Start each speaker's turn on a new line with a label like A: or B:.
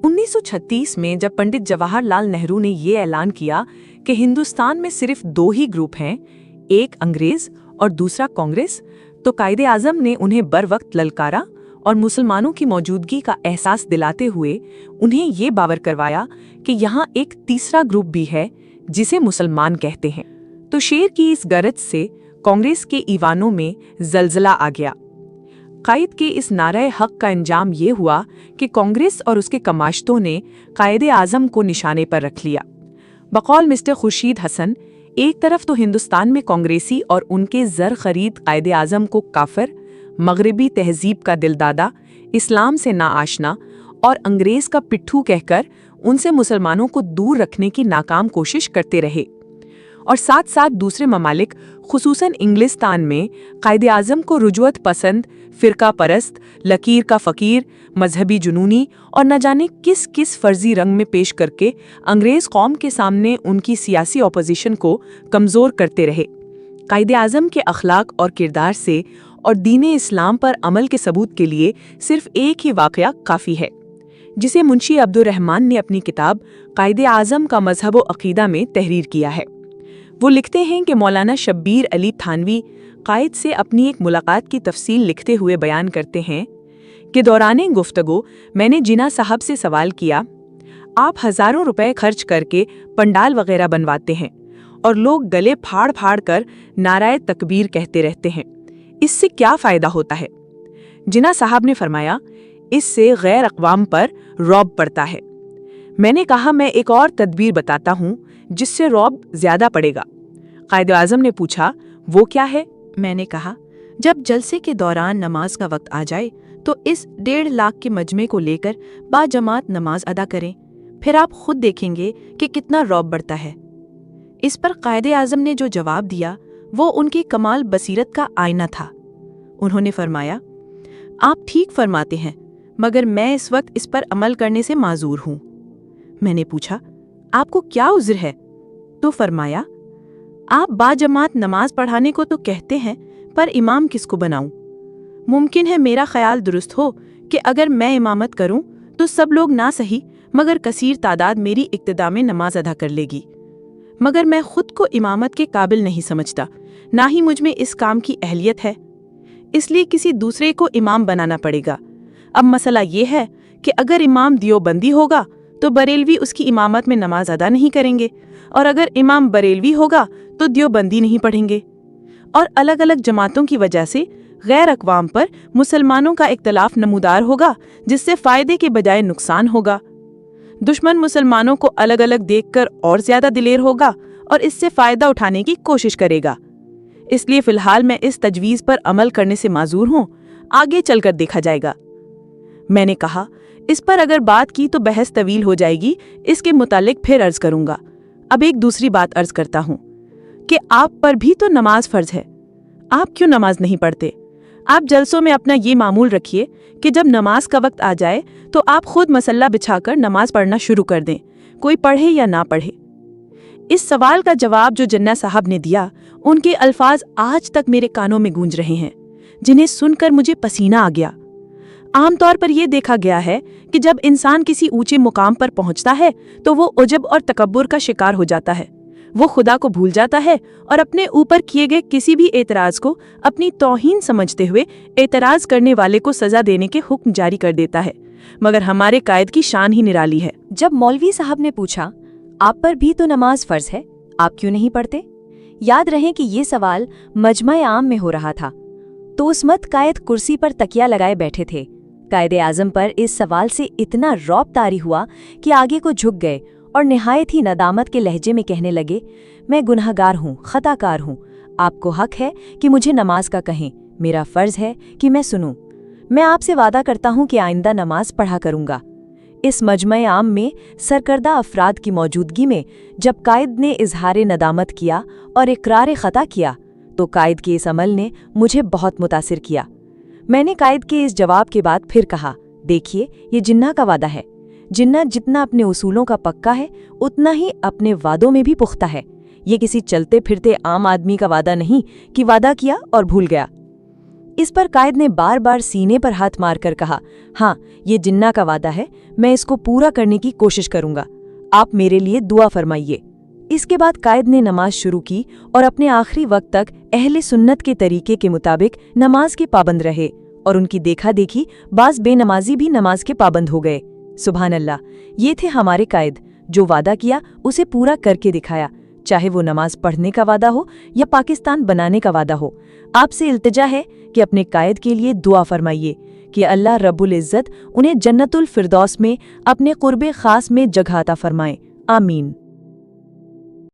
A: 1936 में जब पंडित जवाहरलाल नेहरू ने ये ऐलान किया कि हिंदुस्तान में सिर्फ 2 ही ग्रुप हैं, एक अंग्रेज और दूसरा कांग्रेस, तो कायदे आजम ने उन्हें बर वक्त ललकारा और मुसलमानों की मौजूदगी का एहसास दिलाते हुए उन्हें ये बावर करवाया कि यहाँ एक तीसरा ग्रुप भी है जिसे मुसलमान कहते हैं। तो शेर की इस गरज से कांग्रेस के ईवानों में जलजला आ गया। कायद के इस नारे हक का अंजाम ये हुआ कि कांग्रेस और उसके कमाश्तों ने कायदे आजम को निशाने पर रख लिया। बकौल मिस्टर खुर्शीद हसन, एक तरफ तो हिंदुस्तान में कांग्रेसी और उनके जर खरीद कायदे आजम को काफिर, मगरबी तहजीब का दिलदादा, इस्लाम से नाआशना और अंग्रेज का पिट्ठू कहकर उनसे मुसलमानों को दूर रखने की नाकाम कोशिश करते रहे, और साथ साथ दूसरे ममालिक खुसूसन इंग्लिस्तान में कायदे आजम को रुजवत पसंद, फिरका परस्त, लकीर का फ़कीर, मजहबी जुनूनी और न जाने किस किस फर्जी रंग में पेश करके अंग्रेज़ कौम के सामने उनकी सियासी अपोजिशन को कमज़ोर करते रहे। कायदे आजम के अखलाक और किरदार से और दीन इस्लाम पर अमल के सबूत के लिए सिर्फ एक ही वाक़या काफ़ी है, जिसे मुंशी अब्दुर रहमान ने अपनी किताब कायदे आजम का मजहब व अक़ीदा में तहरीर किया है। वो लिखते हैं कि मौलाना शब्बीर अली थानवी कायद से अपनी एक मुलाकात की तफसील लिखते हुए बयान करते हैं कि दौराने गुफ्तगू मैंने जिना साहब से सवाल किया, आप हज़ारों रुपए खर्च करके पंडाल वगैरह बनवाते हैं और लोग गले फाड़ फाड़ कर नाराए तकबीर कहते रहते हैं, इससे क्या फ़ायदा होता है? जिना साहब ने फरमाया, इससे गैर अक़वाम पर रौब पड़ता है। मैंने कहा, मैं एक और तदबीर बताता हूँ जिससे रौब ज़्यादा पड़ेगा। कायदे आज़म ने पूछा, वो क्या है? मैंने कहा, जब जलसे के दौरान नमाज का वक्त आ जाए तो इस 1.5 लाख के मजमे को लेकर बाजमात नमाज अदा करें, फिर आप खुद देखेंगे कि कितना रौब बढ़ता है। इस पर कायदे आज़म ने जो जवाब दिया वो उनकी कमाल बसीरत का आईना था। उन्होंने फरमाया, आप ठीक फरमाते हैं, मगर मैं इस वक्त इस पर अमल करने से माजूर हूँ। मैंने पूछा, आपको क्या उज़्र है? तो फरमाया, आप बाजमात नमाज पढ़ाने को तो कहते हैं, पर इमाम किसको बनाऊं? मुमकिन है मेरा ख्याल दुरुस्त हो कि अगर मैं इमामत करूं तो सब लोग ना सही मगर कसीर तादाद मेरी इक्तिदा में नमाज अदा कर लेगी, मगर मैं खुद को इमामत के काबिल नहीं समझता, ना ही मुझ में इस काम की अहलियत है, इसलिए किसी दूसरे को इमाम बनाना पड़ेगा। अब मसला ये है कि अगर इमाम दियोबंदी होगा तो बरेलवी उसकी इमामत में नमाज अदा नहीं करेंगे, और अगर इमाम बरेलवी होगा तो दियोबंदी नहीं पढ़ेंगे, और अलग अलग जमातों की वजह से गैर अक़वाम पर मुसलमानों का इख्तलाफ नमूदार होगा, जिससे फ़ायदे के बजाय नुकसान होगा। दुश्मन मुसलमानों को अलग अलग देखकर और ज़्यादा दिलेर होगा और इससे फ़ायदा उठाने की कोशिश करेगा। इसलिए फ़िलहाल मैं इस तजवीज़ पर अमल करने से माजूर हूँ, आगे चलकर देखा जाएगा। मैंने कहा, इस पर अगर बात की तो बहस तवील हो जाएगी, इसके मुतालिक फिर अर्ज़ करूँगा। अब एक दूसरी बात अर्ज़ करता हूँ कि आप पर भी तो नमाज फ़र्ज़ है, आप क्यों नमाज नहीं पढ़ते? आप जलसों में अपना ये मामूल रखिए कि जब नमाज का वक्त आ जाए तो आप खुद मसल्ला बिछाकर नमाज पढ़ना शुरू कर दें, कोई पढ़े या ना पढ़े। इस सवाल का जवाब जो जिन्ना साहब ने दिया, उनके अल्फाज आज तक मेरे कानों में गूंज रहे हैं, जिन्हें सुनकर मुझे पसीना आ गया। आमतौर पर यह देखा गया है कि जब इंसान किसी ऊंचे मुकाम पर पहुंचता है तो वो उजब और तकब्बुर का शिकार हो जाता है, वो खुदा को भूल जाता है और अपने ऊपर किए गए किसी भी एतराज़ को अपनी तौहीन समझते हुए एतराज़ करने वाले को सज़ा देने के हुक्म जारी कर देता है। मगर हमारे कायद की शान ही निराली है।
B: जब मौलवी साहब ने पूछा, आप पर भी तो नमाज फ़र्ज़ है, आप क्यों नहीं पढ़ते? याद रहे कि ये सवाल मजमा आम में हो रहा था, तो उस मत कायद कुर्सी पर तकिया लगाए बैठे थे। कायदे आज़म पर इस सवाल से इतना रौब तारी हुआ कि आगे को झुक गए और निहायत ही नदामत के लहजे में कहने लगे, मैं गुनहगार हूँ, खताकार हूँ, आपको हक है कि मुझे नमाज का कहें, मेरा फ़र्ज़ है कि मैं सुनूं। मैं आपसे वादा करता हूँ कि आइंदा नमाज पढ़ा करूँगा। इस मजमा आम में सरकर्दा अफराद की मौजूदगी में जब कायद ने इजहार नदामत किया और इकरार ख़ता किया तो कायद के इस अमल ने मुझे बहुत मुतासिर किया। मैंने कायद के इस जवाब के बाद फिर कहा, देखिए, ये जिन्ना का वादा है। जिन्ना जितना अपने उसूलों का पक्का है उतना ही अपने वादों में भी पुख्ता है। ये किसी चलते फिरते आम आदमी का वादा नहीं कि वादा किया और भूल गया। اس پر قائد نے بار بار سینے پر ہاتھ مار کر کہا، ہاں یہ جنہ کا وعدہ ہے، میں اس کو پورا کرنے کی کوشش کروں گا، آپ میرے لیے دعا فرمائیے۔ اس کے بعد قائد نے نماز شروع کی اور اپنے آخری وقت تک اہل سنت کے طریقے کے مطابق نماز کے پابند رہے، اور ان کی دیکھا دیکھی بعض بے نمازی بھی نماز کے پابند ہو گئے۔ سبحان اللہ، یہ تھے ہمارے قائد، جو وعدہ کیا اسے پورا کر کے دکھایا، چاہے وہ نماز پڑھنے کا وعدہ ہو یا پاکستان بنانے کا وعدہ ہو۔ آپ سے التجا ہے کہ اپنے قائد کے لیے دعا فرمائیے کہ اللہ رب العزت انہیں جنت الفردوس میں اپنے قرب خاص میں جگہ عطا فرمائے، آمین۔